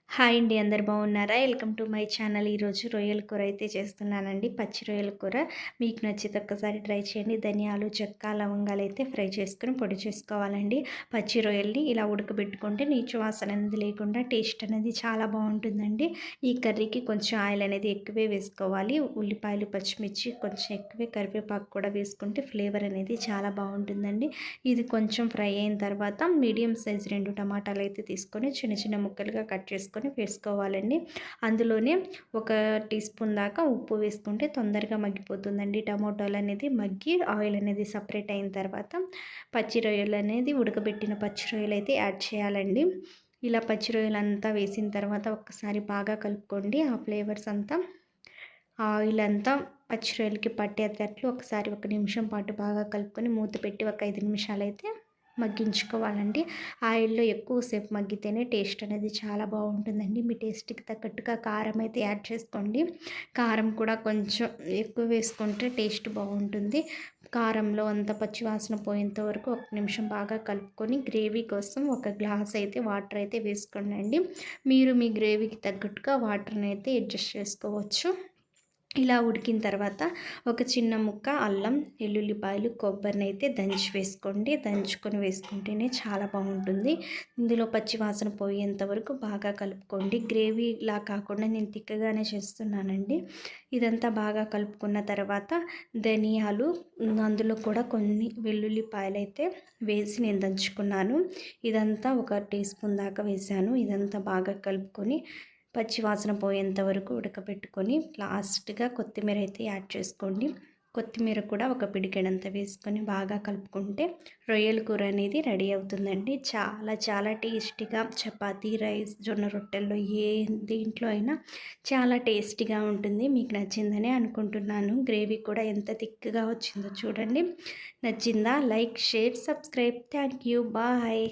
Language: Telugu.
హాయ్ అండి. అందరు బాగున్నారా? Welcome to my channel. ఈరోజు రొయ్యల కూర అయితే చేస్తున్నానండి. పచ్చి రొయ్యల కూర. మీకు నచ్చితే ఒక్కసారి ట్రై చేయండి. ధనియాలు, చెక్క, లవంగాలు అయితే ఫ్రై చేసుకొని పొడి చేసుకోవాలండి. పచ్చి రొయ్యల్ని ఇలా ఉడకబెట్టుకుంటే నీచు వాసన అనేది లేకుండా టేస్ట్ అనేది చాలా బాగుంటుందండి. ఈ కర్రీకి కొంచెం ఆయిల్ అనేది ఎక్కువే వేసుకోవాలి. ఉల్లిపాయలు, పచ్చిమిర్చి కొంచెం ఎక్కువే, కరివేపాకు కూడా వేసుకుంటే ఫ్లేవర్ అనేది చాలా బాగుంటుందండి. ఇది కొంచెం ఫ్రై అయిన తర్వాత మీడియం సైజ్ 2 టమాటాలు అయితే తీసుకొని చిన్న చిన్న ముక్కలుగా కట్ చేసుకొని వేసుకోవాలండి. అందులోనే ఒక టీ స్పూన్ దాకా ఉప్పు వేసుకుంటే తొందరగా మగ్గిపోతుందండి. టమోటాలు అనేది మగ్గి ఆయిల్ అనేది సపరేట్ అయిన తర్వాత పచ్చి రొయ్యలు అనేది ఉడకబెట్టిన పచ్చి రొయ్యలు అయితే యాడ్ చేయాలండి. ఇలా పచ్చి రొయ్యలు అంతా వేసిన తర్వాత ఒక్కసారి బాగా కలుపుకోండి. ఆ ఫ్లేవర్స్ అంతా ఆయిల్ అంతా పచ్చి రొయ్యలకి పట్టేటట్లు ఒకసారి 1 నిమిషం పాటు బాగా కలుపుకొని మూత పెట్టి ఒక 5 నిమిషాలు అయితే మగ్గించుకోవాలండి. ఆయిల్లో ఎక్కువసేపు మగ్గితేనే టేస్ట్ అనేది చాలా బాగుంటుందండి. మీ టేస్ట్‌కి తగ్గట్టుగా కారం అయితే యాడ్ చేసుకోండి. కారం కూడా కొంచెం ఎక్కువ వేసుకుంటే టేస్ట్ బాగుంటుంది. కారంలో అంత పచ్చి వాసన పోయేంత వరకు 1 నిమిషం బాగా కలుపుకొని గ్రేవీ కోసం ఒక గ్లాస్ అయితే వాటర్ అయితే వేసుకోండి. మీరు మీ గ్రేవీకి తగ్గట్టుగా వాటర్ని అయితే అడ్జస్ట్ చేసుకోవచ్చు. ఇలా ఉడికిన తర్వాత ఒక చిన్న ముక్క అల్లం, ఎల్లుల్లిపాయలు, కొబ్బరిని అయితే దంచి వేసుకోండి. దంచుకొని వేసుకుంటేనే చాలా బాగుంటుంది. ఇందులో పచ్చి వాసన పోయేంత వరకు బాగా కలుపుకోండి. గ్రేవీలా కాకుండా నేను తిక్కగానే చేస్తున్నానండి. ఇదంతా బాగా కలుపుకున్న తర్వాత ధనియాలు, అందులో కూడా కొన్ని వెల్లుల్లిపాయలు అయితే వేసి నేను దంచుకున్నాను. ఇదంతా ఒక టీ స్పూన్ దాకా వేసాను. ఇదంతా బాగా కలుపుకొని పచ్చి వాసన పోయేంత వరకు ఉడకబెట్టుకొని లాస్ట్‌గా కొత్తిమీర అయితే యాడ్ చేసుకోండి. కొత్తిమీర కూడా ఒక పిడికెడంత వేసుకొని బాగా కలుపుకుంటే రొయ్యల కూర అనేది రెడీ అవుతుందండి. చాలా చాలా టేస్టీగా చపాతీ, రైస్, జొన్న రొట్టెల్లో దేంట్లో అయినా చాలా టేస్టీగా ఉంటుంది. మీకు నచ్చిందనే అనుకుంటున్నాను. గ్రేవీ కూడా ఎంత థిక్‌గా వచ్చిందో చూడండి. నచ్చిందా? Like, share, subscribe. Thank you. Bye.